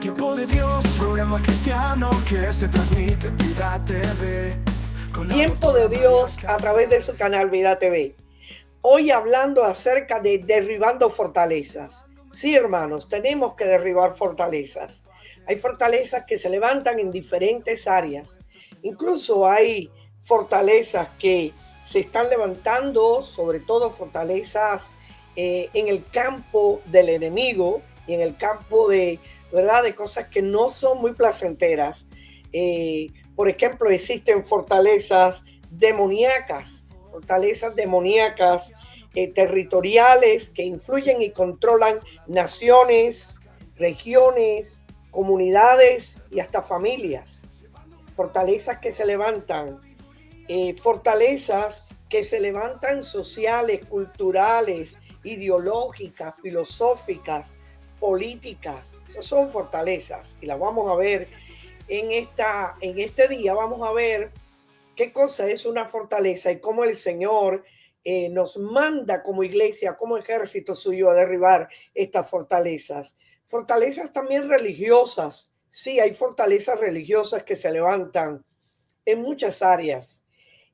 Tiempo de Dios, programa cristiano que se transmite en Vida TV. Tiempo de Dios a través de su canal Vida TV. Hoy hablando acerca de derribando fortalezas. Sí, hermanos, tenemos que derribar fortalezas. Hay fortalezas que se levantan en diferentes áreas. Incluso hay fortalezas que se están levantando, sobre todo fortalezas en el campo del enemigo y en el campo de, ¿verdad?, de cosas que no son muy placenteras. Por ejemplo, existen fortalezas demoníacas territoriales que influyen y controlan naciones, regiones, comunidades y hasta familias. Fortalezas que se levantan, sociales, culturales, ideológicas, filosóficas, políticas. Esas son fortalezas y las vamos a ver en este día. Vamos a ver qué cosa es una fortaleza y cómo el Señor nos manda como iglesia, como ejército suyo, a derribar estas fortalezas. Fortalezas también religiosas. Sí, hay fortalezas religiosas que se levantan en muchas áreas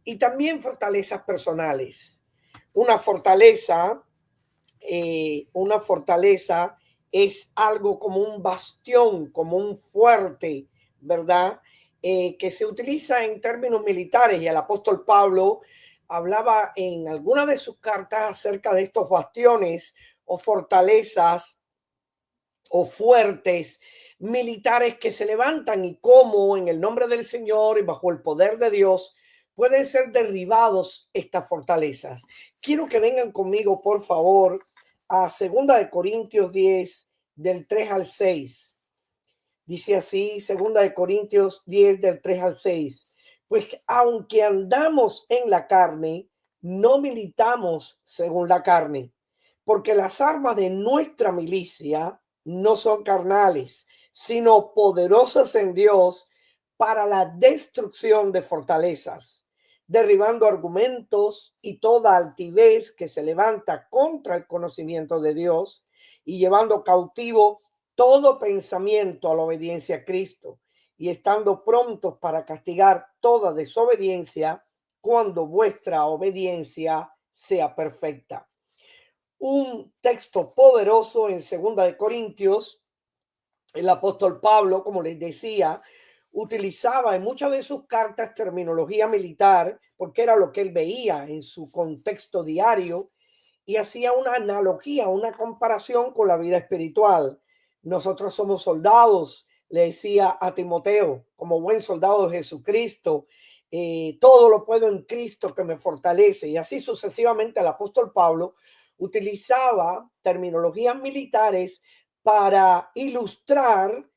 y también fortalezas personales. Una fortaleza es algo como un bastión, como un fuerte, ¿verdad? Que se utiliza en términos militares, y el apóstol Pablo hablaba en alguna de sus cartas acerca de estos bastiones o fortalezas o fuertes militares que se levantan y cómo en el nombre del Señor y bajo el poder de Dios pueden ser derribados estas fortalezas. Quiero que vengan conmigo, por favor, a 2 Corintios 10, del 3 al 6. Dice así, 2 Corintios 10, del 3 al 6. Pues aunque andamos en la carne, no militamos según la carne, porque las armas de nuestra milicia no son carnales, sino poderosas en Dios para la destrucción de fortalezas, derribando argumentos y toda altivez que se levanta contra el conocimiento de Dios y llevando cautivo todo pensamiento a la obediencia a Cristo, y estando prontos para castigar toda desobediencia cuando vuestra obediencia sea perfecta. Un texto poderoso en 2 Corintios. El apóstol Pablo, como les decía, utilizaba en muchas de sus cartas terminología militar porque era lo que él veía en su contexto diario, y hacía una analogía, una comparación con la vida espiritual. Nosotros somos soldados, le decía a Timoteo, como buen soldado de Jesucristo. Todo lo puedo en Cristo que me fortalece. Y así sucesivamente el apóstol Pablo utilizaba terminologías militares para ilustrar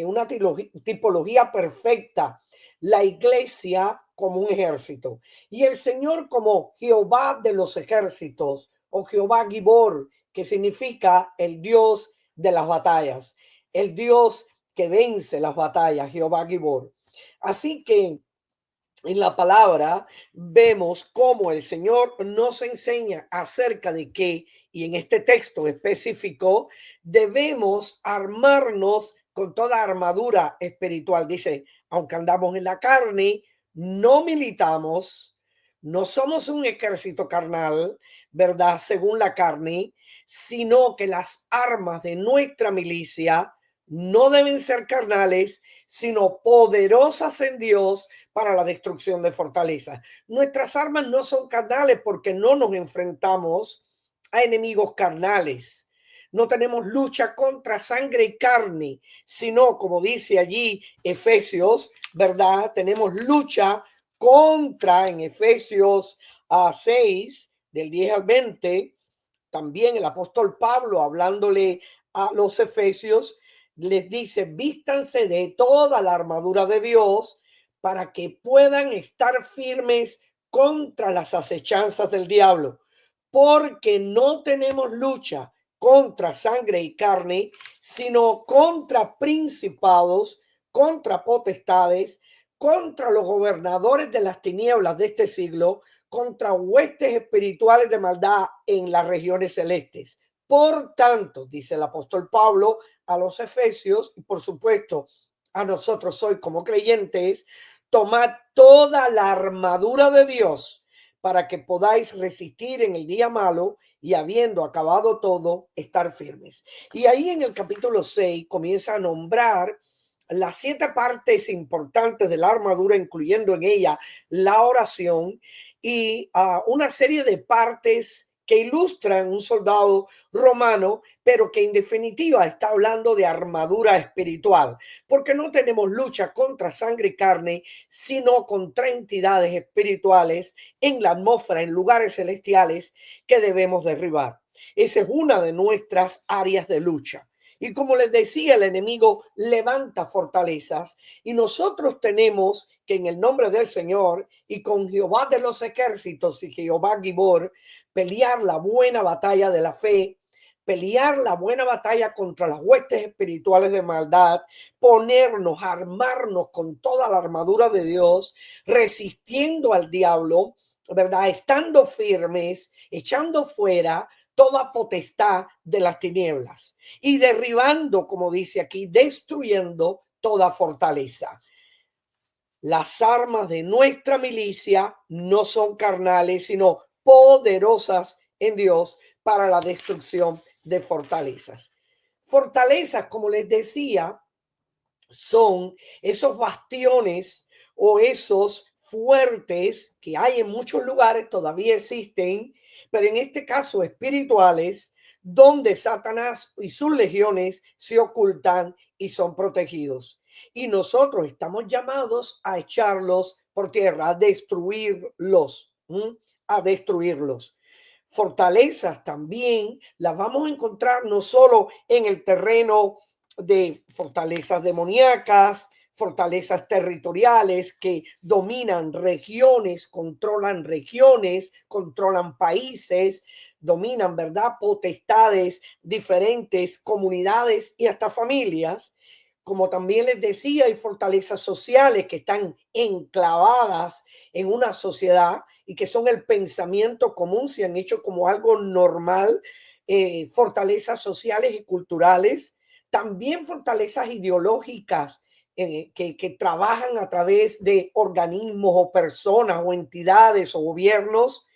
una tipología perfecta, la iglesia como un ejército y el Señor como Jehová de los ejércitos, o Jehová Gibor, que significa el Dios de las batallas, el Dios que vence las batallas, Jehová Gibor. Así que en la palabra vemos cómo el Señor nos enseña acerca de que, y en este texto específico, debemos armarnos con toda armadura espiritual. Dice, aunque andamos en la carne, no militamos, no somos un ejército carnal, ¿verdad? Según la carne, sino que las armas de nuestra milicia no deben ser carnales, sino poderosas en Dios para la destrucción de fortalezas. Nuestras armas no son carnales porque no nos enfrentamos a enemigos carnales. No tenemos lucha contra sangre y carne, sino, como dice allí Efesios, ¿verdad? Tenemos lucha en Efesios 6, del 10 al 20. También el apóstol Pablo, hablándole a los efesios, les dice, vístanse de toda la armadura de Dios para que puedan estar firmes contra las acechanzas del diablo, porque no tenemos lucha contra sangre y carne, sino contra principados, contra potestades, contra los gobernadores de las tinieblas de este siglo, contra huestes espirituales de maldad en las regiones celestes. Por tanto, dice el apóstol Pablo, a los efesios y por supuesto a nosotros hoy como creyentes, tomad toda la armadura de Dios para que podáis resistir en el día malo y habiendo acabado todo, estar firmes. Y ahí en el capítulo 6 comienza a nombrar las 7 partes importantes de la armadura, incluyendo en ella la oración y una serie de partes que ilustran un soldado romano, pero que en definitiva está hablando de armadura espiritual, porque no tenemos lucha contra sangre y carne, sino contra entidades espirituales en la atmósfera, en lugares celestiales que debemos derribar. Esa es una de nuestras áreas de lucha. Y como les decía, el enemigo levanta fortalezas y nosotros tenemos que en el nombre del Señor y con Jehová de los ejércitos y Jehová Gibor, pelear la buena batalla de la fe, pelear la buena batalla contra las huestes espirituales de maldad, ponernos, armarnos con toda la armadura de Dios, resistiendo al diablo, ¿verdad? Estando firmes, echando fuera toda potestad de las tinieblas y derribando, como dice aquí, destruyendo toda fortaleza. Las armas de nuestra milicia no son carnales, sino poderosas en Dios para la destrucción de fortalezas. Fortalezas, como les decía, son esos bastiones o esos fuertes que hay en muchos lugares, todavía existen, pero en este caso espirituales, donde Satanás y sus legiones se ocultan y son protegidos. Y nosotros estamos llamados a echarlos por tierra, a destruirlos, a destruirlos. Fortalezas también las vamos a encontrar no solo en el terreno de fortalezas demoníacas, fortalezas territoriales que dominan regiones, controlan países, dominan, ¿verdad? Potestades diferentes, comunidades y hasta familias. Como también les decía, hay fortalezas sociales que están enclavadas en una sociedad y que son el pensamiento común, se han hecho como algo normal, fortalezas sociales y culturales, también fortalezas ideológicas que trabajan a través de organismos o personas o entidades o gobiernos.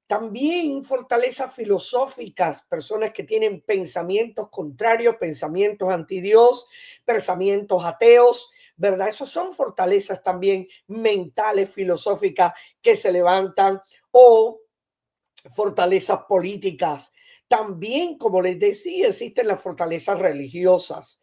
También fortalezas filosóficas, personas que tienen pensamientos contrarios, pensamientos antidios, pensamientos ateos, ¿verdad? Esos son fortalezas también mentales, filosóficas que se levantan o fortalezas políticas. También, como les decía, existen las fortalezas religiosas,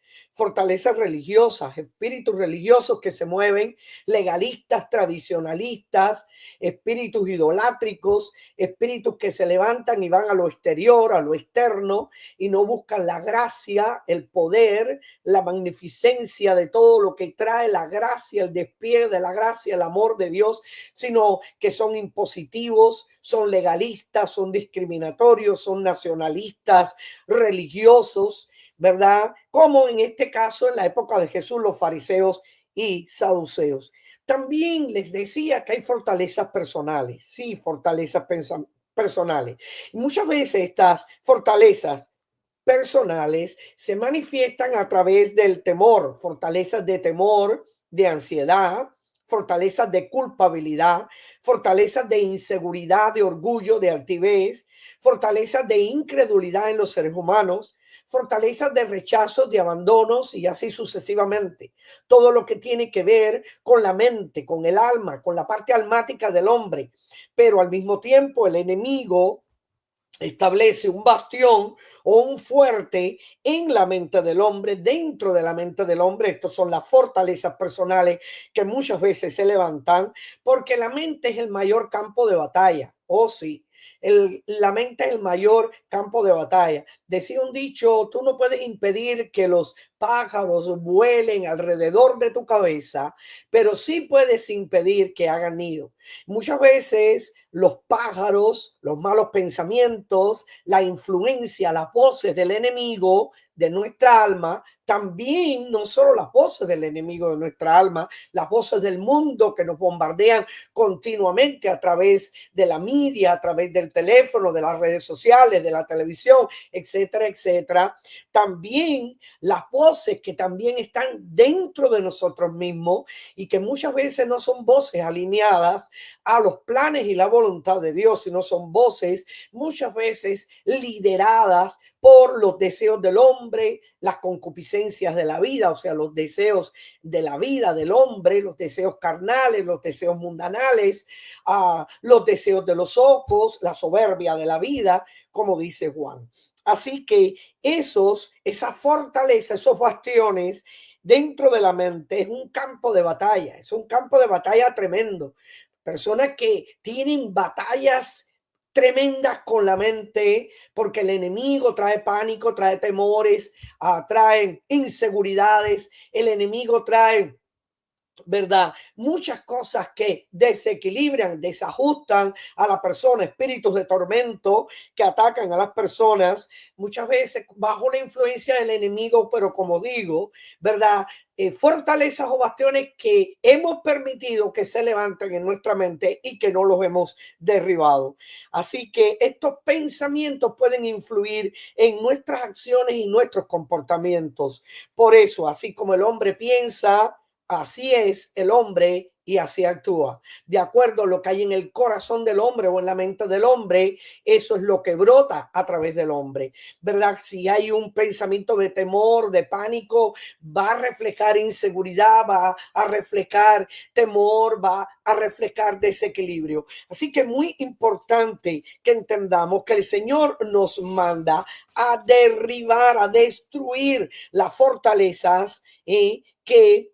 espíritus religiosos que se mueven, legalistas, tradicionalistas, espíritus idolátricos, espíritus que se levantan y van a lo exterior, a lo externo, y no buscan la gracia, el poder, la magnificencia de todo lo que trae la gracia, el despliegue de la gracia, el amor de Dios, sino que son impositivos, son legalistas, son discriminatorios, son nacionalistas, religiosos, ¿verdad? Como en este caso en la época de Jesús, los fariseos y saduceos. También les decía que hay fortalezas personales, sí, fortalezas personales. Y muchas veces estas fortalezas personales se manifiestan a través del temor, fortalezas de temor, de ansiedad, fortalezas de culpabilidad, fortalezas de inseguridad, de orgullo, de altivez, fortalezas de incredulidad en los seres humanos, fortalezas de rechazo, de abandonos y así sucesivamente. Todo lo que tiene que ver con la mente, con el alma, con la parte almática del hombre. Pero al mismo tiempo el enemigo establece un bastión o un fuerte en la mente del hombre, dentro de la mente del hombre. Estos son las fortalezas personales que muchas veces se levantan porque la mente es el mayor campo de batalla. Oh, sí. La mente es el mayor campo de batalla. Decía un dicho, tú no puedes impedir que los pájaros vuelen alrededor de tu cabeza, pero sí puedes impedir que hagan nido. Muchas veces los pájaros, los malos pensamientos, la influencia, las voces del enemigo de nuestra alma también no solo las voces del enemigo de nuestra alma, las voces del mundo que nos bombardean continuamente a través de la media, a través del teléfono, de las redes sociales, de la televisión, etcétera, etcétera. También las voces que también están dentro de nosotros mismos y que muchas veces no son voces alineadas a los planes y la voluntad de Dios, sino son voces muchas veces lideradas por los deseos del hombre, las concupiscencias de la vida, o sea, los deseos de la vida del hombre, los deseos carnales, los deseos mundanales, los deseos de los ojos, la soberbia de la vida, como dice Juan. Así que esa fortaleza, esos bastiones dentro de la mente es un campo de batalla, es un campo de batalla tremendo. Personas que tienen batallas tremendas con la mente, porque el enemigo trae pánico, trae temores, trae inseguridades, el enemigo trae, ¿verdad? Muchas cosas que desequilibran, desajustan a la persona, espíritus de tormento que atacan a las personas, muchas veces bajo la influencia del enemigo, pero como digo, ¿verdad? Fortalezas o bastiones que hemos permitido que se levanten en nuestra mente y que no los hemos derribado. Así que estos pensamientos pueden influir en nuestras acciones y nuestros comportamientos. Por eso, así como el hombre piensa, así es el hombre y así actúa. De acuerdo a lo que hay en el corazón del hombre o en la mente del hombre, eso es lo que brota a través del hombre, ¿verdad? Si hay un pensamiento de temor, de pánico, va a reflejar inseguridad, va a reflejar temor, va a reflejar desequilibrio. Así que muy importante que entendamos que el Señor nos manda a derribar, a destruir las fortalezas que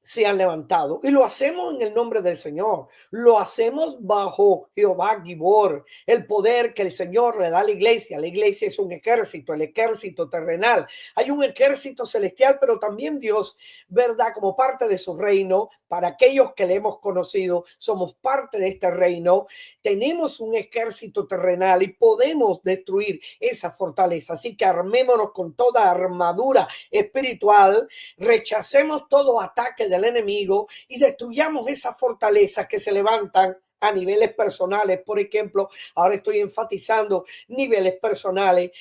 se han levantado y lo hacemos en el nombre del Señor, lo hacemos bajo Jehová Gibor, el poder que el Señor le da a la iglesia. La iglesia es un ejército, el ejército terrenal. Hay un ejército celestial, pero también Dios, verdad, como parte de su reino, para aquellos que le hemos conocido, somos parte de este reino, tenemos un ejército terrenal y podemos destruir esa fortaleza. Así que armémonos con toda armadura espiritual, rechacemos todo ataque del enemigo y destruyamos esas fortalezas que se levantan a niveles personales. Por ejemplo, ahora estoy enfatizando niveles personales.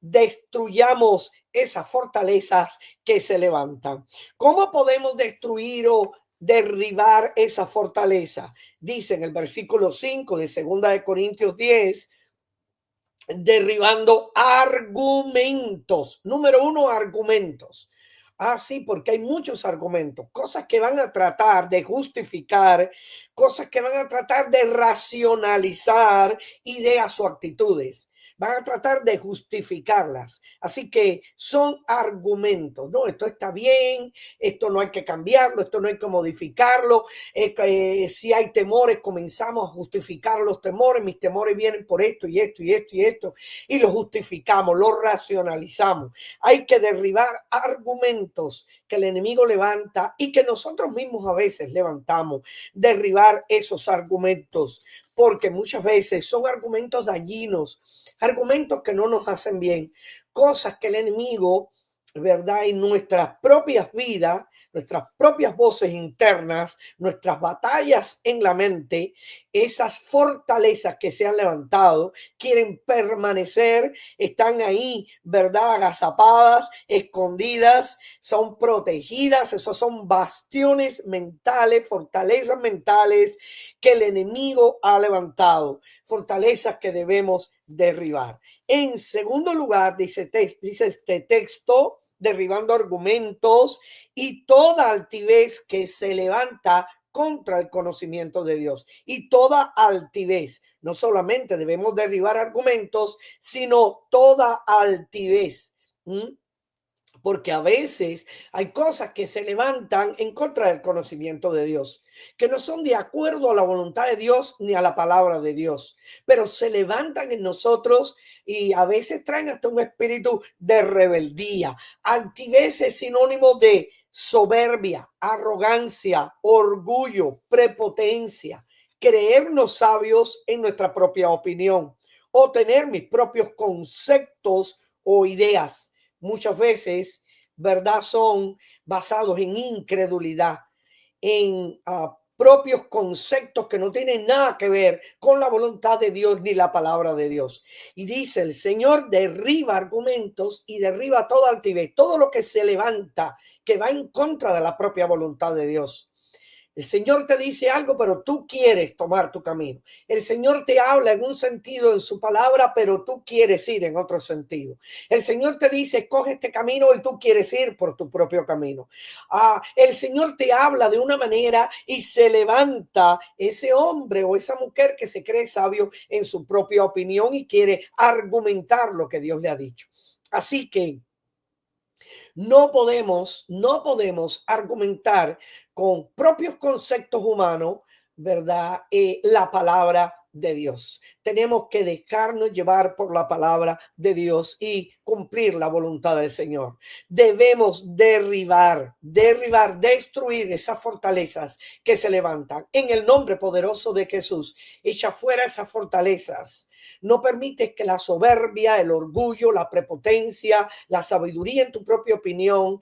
Destruyamos esas fortalezas que se levantan. ¿Cómo podemos destruir o derribar esa fortaleza? Dice en el versículo 5 de 2 Corintios 10, derribando argumentos. Número uno, argumentos. Sí, porque hay muchos argumentos, cosas que van a tratar de justificar, cosas que van a tratar de racionalizar ideas o actitudes. Van a tratar de justificarlas. Así que son argumentos. No, esto está bien, esto no hay que cambiarlo, esto no hay que modificarlo. Si hay temores, comenzamos a justificar los temores. Mis temores vienen por esto y esto y esto y esto. Y lo justificamos, lo racionalizamos. Hay que derribar argumentos que el enemigo levanta y que nosotros mismos a veces levantamos. Derribar esos argumentos, porque muchas veces son argumentos dañinos, argumentos que no nos hacen bien, cosas que el enemigo, ¿verdad? En nuestras propias vidas, nuestras propias voces internas, nuestras batallas en la mente, esas fortalezas que se han levantado, quieren permanecer, están ahí, ¿verdad? Agazapadas, escondidas, son protegidas. Esos son bastiones mentales, fortalezas mentales que el enemigo ha levantado, fortalezas que debemos derribar. En segundo lugar, dice este texto, derribando argumentos y toda altivez que se levanta contra el conocimiento de Dios. Y toda altivez, no solamente debemos derribar argumentos, sino toda altivez. Porque a veces hay cosas que se levantan en contra del conocimiento de Dios, que no son de acuerdo a la voluntad de Dios ni a la palabra de Dios, pero se levantan en nosotros y a veces traen hasta un espíritu de rebeldía. Altivez es sinónimo de soberbia, arrogancia, orgullo, prepotencia, creernos sabios en nuestra propia opinión o tener mis propios conceptos o ideas. Muchas veces, ¿verdad? Son basados en incredulidad, en propios conceptos que no tienen nada que ver con la voluntad de Dios ni la palabra de Dios. Y dice, el Señor derriba argumentos y derriba toda altivez, todo lo que se levanta, que va en contra de la propia voluntad de Dios. El Señor te dice algo, pero tú quieres tomar tu camino. El Señor te habla en un sentido en su palabra, pero tú quieres ir en otro sentido. El Señor te dice, coge este camino y tú quieres ir por tu propio camino. El Señor te habla de una manera y se levanta ese hombre o esa mujer que se cree sabio en su propia opinión y quiere argumentar lo que Dios le ha dicho. Así que no podemos argumentar con propios conceptos humanos, ¿verdad? La palabra de Dios. Tenemos que dejarnos llevar por la palabra de Dios y cumplir la voluntad del Señor. Debemos destruir esas fortalezas que se levantan. En el nombre poderoso de Jesús, echa fuera esas fortalezas. No permites que la soberbia, el orgullo, la prepotencia, la sabiduría en tu propia opinión,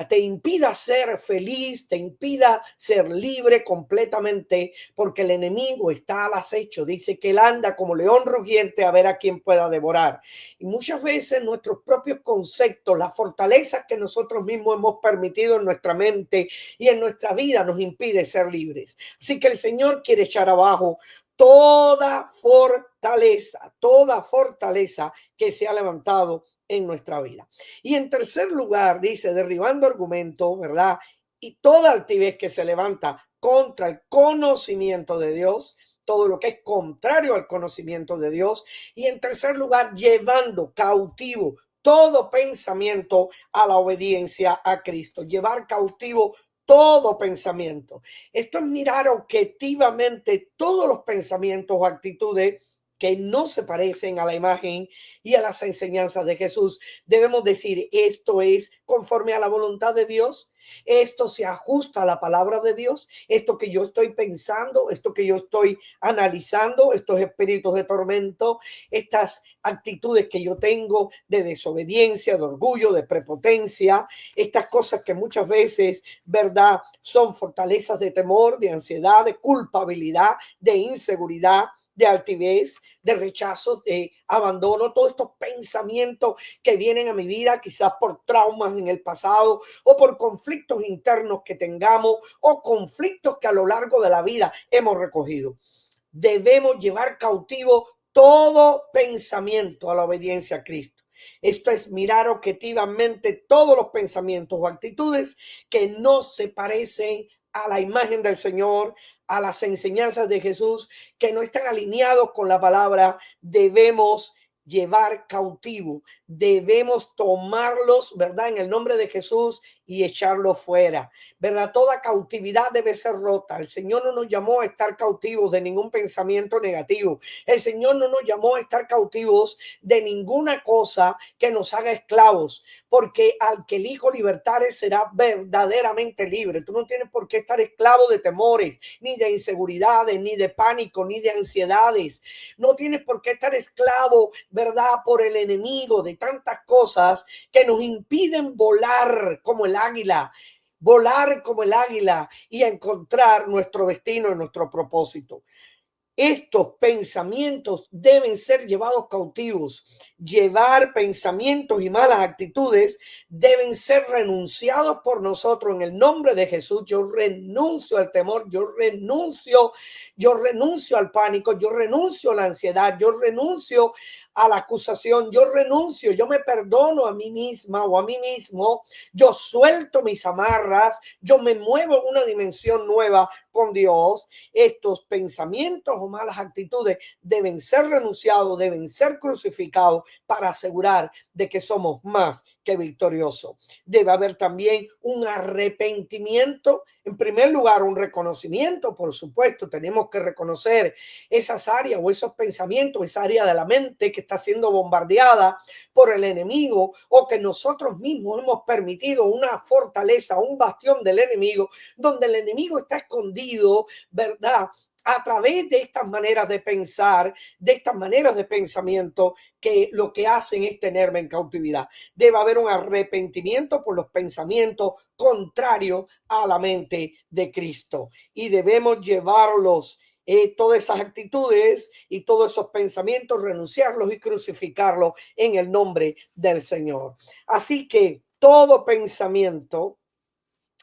te impida ser feliz, te impida ser libre completamente, porque el enemigo está al acecho. Dice que él anda como león rugiente a ver a quién pueda devorar. Y muchas veces nuestros propios conceptos, las fortalezas que nosotros mismos hemos permitido en nuestra mente y en nuestra vida nos impide ser libres. Así que el Señor quiere echar abajo toda fortaleza que se ha levantado en nuestra vida. Y en tercer lugar, dice, derribando argumentos, ¿verdad? Y toda altivez que se levanta contra el conocimiento de Dios, todo lo que es contrario al conocimiento de Dios. Y en tercer lugar, llevando cautivo todo pensamiento a la obediencia a Cristo. Llevar cautivo todo pensamiento. Esto es mirar objetivamente todos los pensamientos o actitudes que no se parecen a la imagen y a las enseñanzas de Jesús. Debemos decir, esto es conforme a la voluntad de Dios. Esto se ajusta a la palabra de Dios. Esto que yo estoy pensando, esto que yo estoy analizando, estos espíritus de tormento, estas actitudes que yo tengo de desobediencia, de orgullo, de prepotencia, estas cosas que muchas veces, ¿verdad?, son fortalezas de temor, de ansiedad, de culpabilidad, de inseguridad, de altivez, de rechazo, de abandono, todos estos pensamientos que vienen a mi vida, quizás por traumas en el pasado o por conflictos internos que tengamos o conflictos que a lo largo de la vida hemos recogido. Debemos llevar cautivo todo pensamiento a la obediencia a Cristo. Esto es mirar objetivamente todos los pensamientos o actitudes que no se parecen a la imagen del Señor, a las enseñanzas de Jesús, que no están alineados con la palabra. Debemos llevar cautivo, debemos tomarlos, ¿verdad?, en el nombre de Jesús y echarlos fuera, ¿verdad? Toda cautividad debe ser rota. El Señor no nos llamó a estar cautivos de ningún pensamiento negativo. El Señor no nos llamó a estar cautivos de ninguna cosa que nos haga esclavos, porque al que el Hijo libertare será verdaderamente libre. Tú no tienes por qué estar esclavo de temores, ni de inseguridades, ni de pánico, ni de ansiedades. No tienes por qué estar esclavo, ¿verdad?, por el enemigo, de tantas cosas que nos impiden volar como el águila y encontrar nuestro destino y nuestro propósito. Estos pensamientos deben ser llevados cautivos. Llevar pensamientos y malas actitudes deben ser renunciados por nosotros en el nombre de Jesús. Yo renuncio al temor, yo renuncio al pánico, yo renuncio a la ansiedad, yo renuncio a la acusación, yo renuncio, yo me perdono a mí misma o a mí mismo, yo suelto mis amarras, yo me muevo en una dimensión nueva con Dios. Estos pensamientos o malas actitudes deben ser renunciados, deben ser crucificados para asegurar de que somos más que victoriosos. Debe haber también un arrepentimiento. En primer lugar, un reconocimiento, por supuesto. Tenemos que reconocer esas áreas o esos pensamientos, esa área de la mente que está siendo bombardeada por el enemigo o que nosotros mismos hemos permitido una fortaleza, un bastión del enemigo, donde el enemigo está escondido, ¿verdad?, a través de estas maneras de pensar, de estas maneras de pensamiento, que lo que hacen es tenerme en cautividad. Debe haber un arrepentimiento por los pensamientos contrarios a la mente de Cristo y debemos llevarlos, todas esas actitudes y todos esos pensamientos, renunciarlos y crucificarlos en el nombre del Señor. Así que todo pensamiento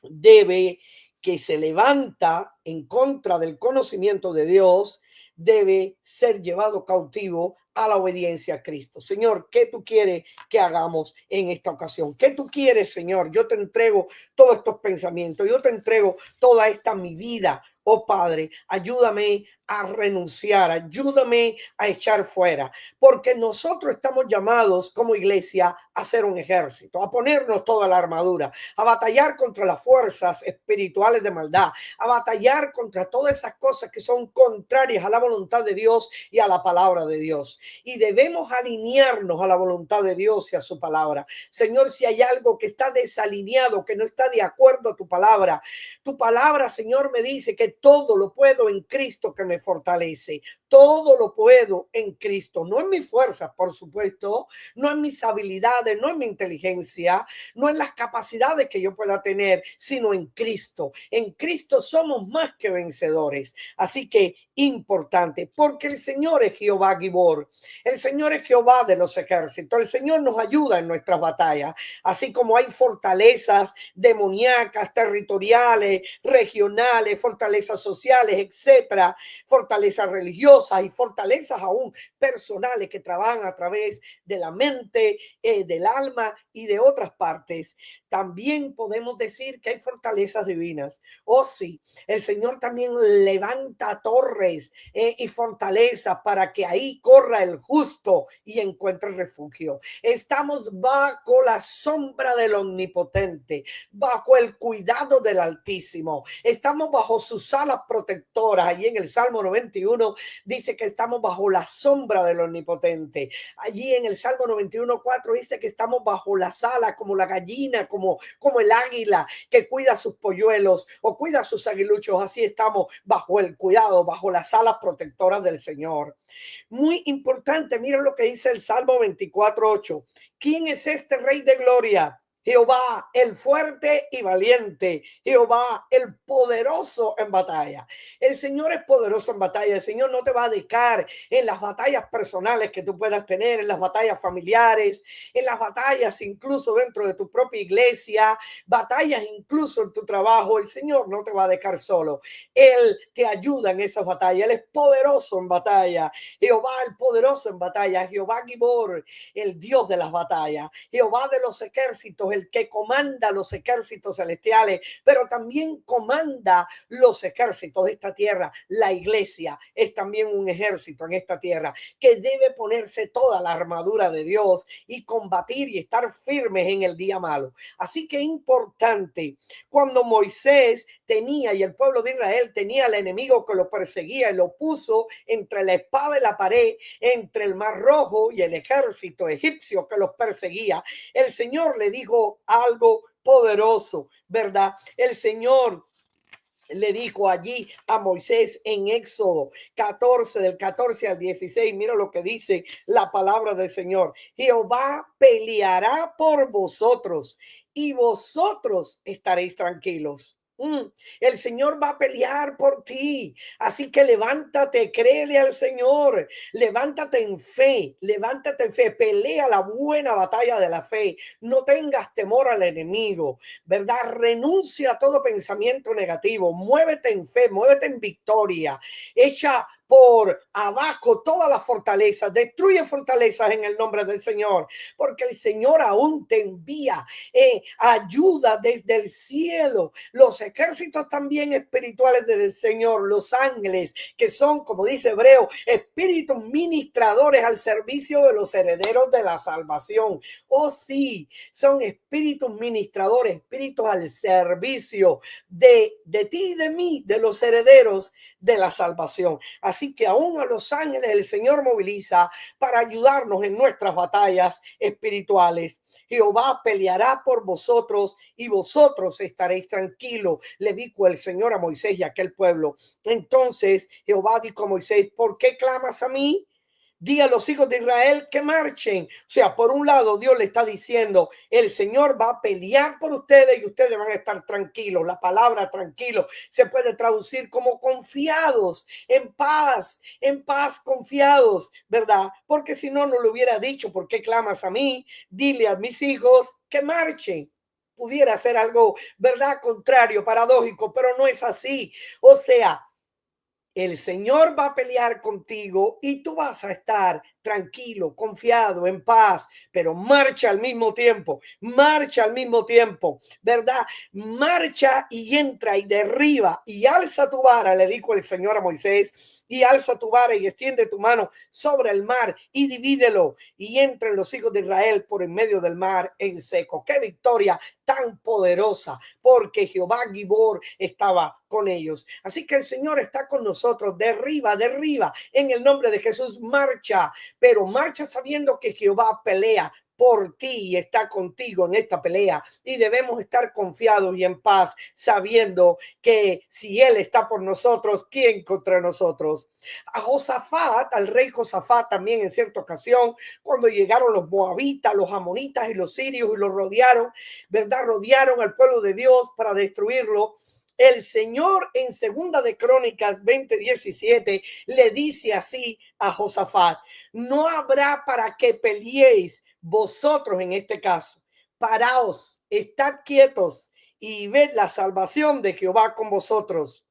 debe que se levanta en contra del conocimiento de Dios, debe ser llevado cautivo a la obediencia a Cristo. Señor, ¿qué tú quieres que hagamos en esta ocasión? ¿Qué tú quieres, Señor? Yo te entrego todos estos pensamientos, yo te entrego toda esta mi vida. Oh Padre, ayúdame a renunciar, ayúdame a echar fuera, porque nosotros estamos llamados como iglesia a ser un ejército, a ponernos toda la armadura, a batallar contra las fuerzas espirituales de maldad, a batallar contra todas esas cosas que son contrarias a la voluntad de Dios y a la palabra de Dios. Y debemos alinearnos a la voluntad de Dios y a su palabra. Señor, si hay algo que está desalineado, que no está de acuerdo a tu palabra, Señor, me dice que todo lo puedo en Cristo que me fortalece. Todo lo puedo en Cristo, no en mis fuerzas, por supuesto, no en mis habilidades, no en mi inteligencia, no en las capacidades que yo pueda tener, sino en Cristo. En Cristo somos más que vencedores. Así que importante, porque el Señor es Jehová Gibor, el Señor es Jehová de los ejércitos, el Señor nos ayuda en nuestras batallas, así como hay fortalezas demoníacas, territoriales, regionales, fortalezas sociales, etcétera, fortalezas religiosas y fortalezas aún personales que trabajan a través de la mente, del alma y de otras partes. También podemos decir que hay fortalezas divinas. Oh, sí, el Señor también levanta torres, y fortalezas para que ahí corra el justo y encuentre refugio. Estamos bajo la sombra del Omnipotente, bajo el cuidado del Altísimo. Estamos bajo sus alas protectoras. Allí en el Salmo 91 dice que estamos bajo la sombra del Omnipotente. Allí en el Salmo 91:4 dice que estamos bajo las alas como la gallina, como el águila que cuida sus polluelos o cuida sus aguiluchos. Así estamos bajo el cuidado, bajo las alas protectoras del Señor. Muy importante, miren lo que dice el Salmo 24:8. ¿Quién es este Rey de Gloria? Jehová, el fuerte y valiente, Jehová, el poderoso en batalla. El Señor es poderoso en batalla. El Señor no te va a dejar en las batallas personales que tú puedas tener, en las batallas familiares, en las batallas incluso dentro de tu propia iglesia, batallas incluso en tu trabajo. El Señor no te va a dejar solo. Él te ayuda en esas batallas. Él es poderoso en batalla. Jehová, el poderoso en batalla. Jehová Gibor, el Dios de las batallas. Jehová de los ejércitos, el que comanda los ejércitos celestiales, pero también comanda los ejércitos de esta tierra. La iglesia es también un ejército en esta tierra que debe ponerse toda la armadura de Dios y combatir y estar firmes en el día malo. Así que importante, cuando Moisés tenía y el pueblo de Israel tenía al enemigo que lo perseguía y lo puso entre la espada y la pared, entre el Mar Rojo y el ejército egipcio que los perseguía, el Señor le dijo algo poderoso, ¿verdad? El Señor le dijo allí a Moisés en Éxodo 14, del 14 al 16. Mira lo que dice la palabra del Señor. Jehová peleará por vosotros y vosotros estaréis tranquilos. El Señor va a pelear por ti. Así que levántate, créele al Señor. Levántate en fe, pelea la buena batalla de la fe. No tengas temor al enemigo, ¿verdad? Renuncia a todo pensamiento negativo. Muévete en fe, muévete en victoria. Echa por abajo todas las fortalezas, destruye fortalezas en el nombre del Señor, porque el Señor aún te envía ayuda desde el cielo. Los ejércitos también espirituales del Señor, los ángeles, que son, como dice Hebreo, espíritus ministradores al servicio de los herederos de la salvación. Oh, sí, son espíritus ministradores, espíritus al servicio de ti y de mí, de los herederos de la salvación. Así Así que aún a los ángeles el Señor moviliza para ayudarnos en nuestras batallas espirituales. Jehová peleará por vosotros y vosotros estaréis tranquilos, le dijo el Señor a Moisés y a aquel pueblo. Entonces Jehová dijo a Moisés: ¿por qué clamas a mí? Di a los hijos de Israel que marchen. O sea, por un lado, Dios le está diciendo, el Señor va a pelear por ustedes y ustedes van a estar tranquilos. La palabra tranquilo se puede traducir como confiados, en paz, confiados, ¿verdad? Porque si no, no lo hubiera dicho: ¿por qué clamas a mí? Dile a mis hijos que marchen. Pudiera ser algo, ¿verdad? Contrario, paradójico, pero no es así. O sea, el Señor va a pelear contigo y tú vas a estar tranquilo, confiado, en paz, pero marcha al mismo tiempo, ¿verdad? Marcha y entra y derriba y alza tu vara, le dijo el Señor a Moisés, y alza tu vara y extiende tu mano sobre el mar y divídelo y entren los hijos de Israel por en medio del mar en seco. ¡Qué victoria tan poderosa! Porque Jehová Gibor estaba con ellos. Así que el Señor está con nosotros. Derriba en el nombre de Jesús. Marcha, pero marcha sabiendo que Jehová pelea por ti y está contigo en esta pelea, y debemos estar confiados y en paz sabiendo que si Él está por nosotros, ¿quién contra nosotros? A Josafat, al rey Josafat, también en cierta ocasión, cuando llegaron los moabitas, los amonitas y los sirios y los rodearon, ¿verdad? Rodearon al pueblo de Dios para destruirlo. El Señor en Segunda de Crónicas 20:17 le dice así a Josafat: no habrá para que peleéis vosotros en este caso. Paraos, estad quietos y ved la salvación de Jehová con vosotros.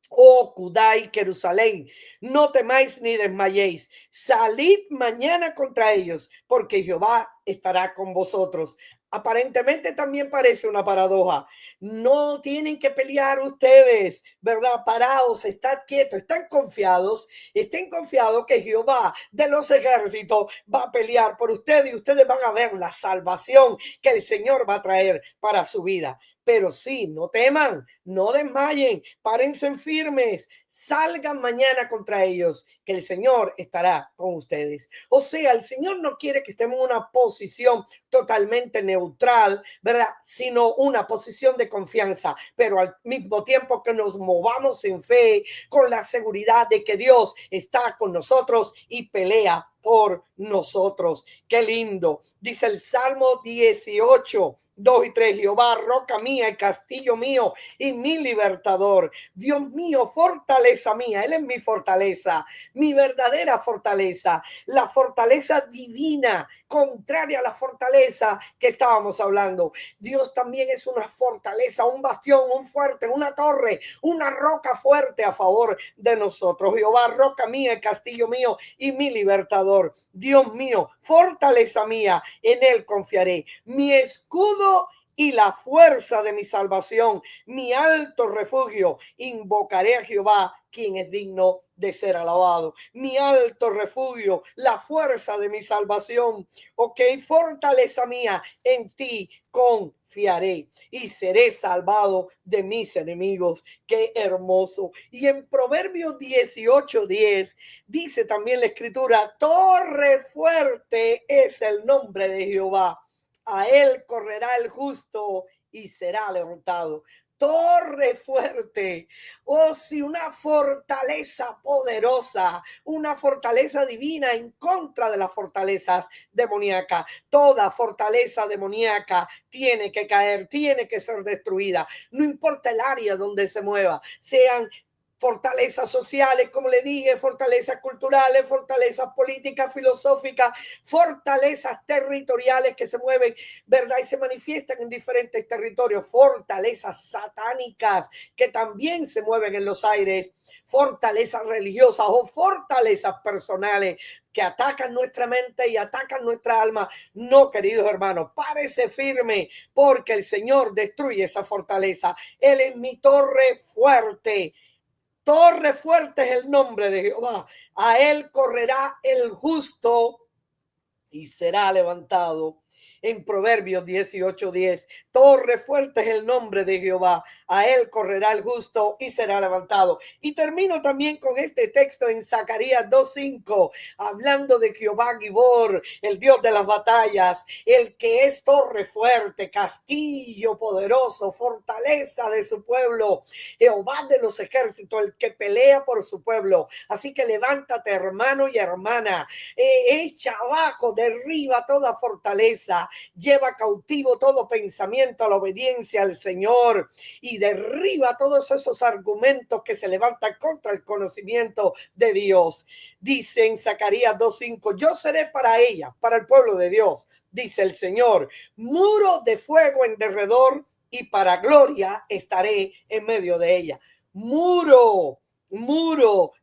Oh Judá y Jerusalén, no temáis ni desmayéis. Salid mañana contra ellos, porque Jehová estará con vosotros. Aparentemente también parece una paradoja. No tienen que pelear ustedes, ¿verdad? Paraos, estad quietos, estén confiados que Jehová de los ejércitos va a pelear por ustedes y ustedes van a ver la salvación que el Señor va a traer para su vida. Pero sí, no teman, no desmayen, párense firmes, salgan mañana contra ellos, que el Señor estará con ustedes. O sea, el Señor no quiere que estemos en una posición totalmente neutral, ¿verdad? Sino una posición de confianza, pero al mismo tiempo que nos movamos en fe, con la seguridad de que Dios está con nosotros y pelea por nosotros. Qué lindo. Dice el Salmo 18, 2 y 3: Jehová, roca mía y castillo mío y mi libertador. Dios mío, fortaleza mía. Él es mi fortaleza, mi verdadera fortaleza, la fortaleza divina, contraria a la fortaleza que estábamos hablando. Dios también es una fortaleza, un bastión, un fuerte, una torre, una roca fuerte a favor de nosotros. Jehová, roca mía y castillo mío y mi libertador. Dios mío, fortaleza mía, en Él confiaré. Mi escudo y la fuerza de mi salvación, mi alto refugio. Invocaré a Jehová, quien es digno de ser alabado. Mi alto refugio, la fuerza de mi salvación. Ok, fortaleza mía, en ti confiaré y seré salvado de mis enemigos. Qué hermoso. Y en Proverbios 18:10 dice también la escritura: torre fuerte es el nombre de Jehová. A él correrá el justo y será levantado. Torre fuerte, oh sí, una fortaleza poderosa, una fortaleza divina en contra de las fortalezas demoníacas. Toda fortaleza demoníaca tiene que caer, tiene que ser destruida, no importa el área donde se mueva, sean fortalezas sociales, como le dije, fortalezas culturales, fortalezas políticas, filosóficas, fortalezas territoriales que se mueven, ¿verdad? Y se manifiestan en diferentes territorios, fortalezas satánicas que también se mueven en los aires, fortalezas religiosas o fortalezas personales que atacan nuestra mente y atacan nuestra alma. No, queridos hermanos, párese firme, porque el Señor destruye esa fortaleza. Él es mi torre fuerte. Torre fuerte es el nombre de Jehová. A él correrá el justo y será levantado. en Proverbios 18:10. Torre fuerte es el nombre de Jehová, a él correrá el justo y será levantado. Y termino también con este texto en Zacarías 2:5, hablando de Jehová Gibor, el Dios de las batallas, el que es torre fuerte, castillo poderoso, fortaleza de su pueblo, Jehová de los ejércitos, el que pelea por su pueblo. Así que levántate, hermano y hermana, echa abajo, derriba toda fortaleza, lleva cautivo todo pensamiento a la obediencia al Señor y derriba todos esos argumentos que se levantan contra el conocimiento de Dios. Dice en Zacarías 2:5, yo seré para ella, para el pueblo de Dios, dice el Señor, muro de fuego en derredor y para gloria estaré en medio de ella. Muro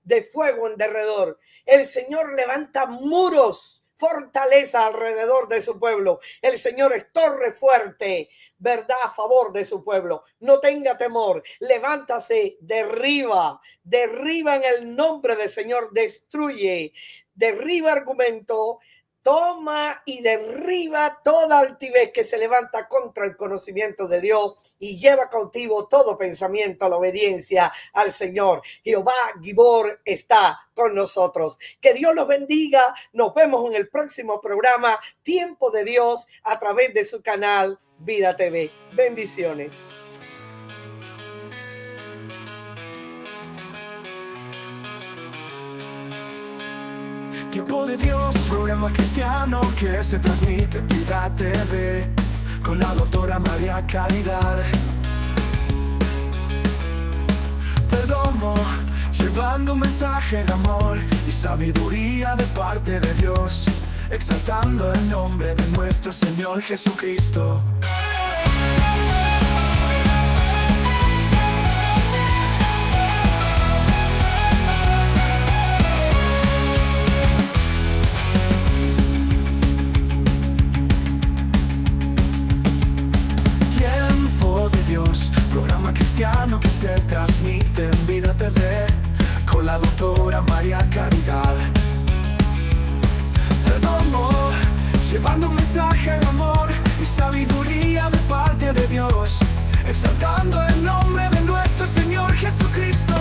de fuego en derredor. El Señor levanta muros, fortaleza alrededor de su pueblo. El Señor es torre fuerte, verdad, a favor de su pueblo. No tenga temor, levántase, derriba en el nombre del Señor, destruye, derriba argumento, toma y derriba toda altivez que se levanta contra el conocimiento de Dios y lleva cautivo todo pensamiento a la obediencia al Señor. Jehová Gibor está con nosotros. Que Dios los bendiga. Nos vemos en el próximo programa Tiempo de Dios a través de su canal Vida TV. Bendiciones. Tiempo de Dios, programa cristiano que se transmite en Vida TV con la doctora María Caridad Perdomo, llevando un mensaje de amor y sabiduría de parte de Dios, exaltando el nombre de nuestro Señor Jesucristo. Programa cristiano que se transmite en Vida TV con la doctora María Caridad Perdomo, llevando un mensaje de amor y sabiduría de parte de Dios, exaltando el nombre de nuestro Señor Jesucristo.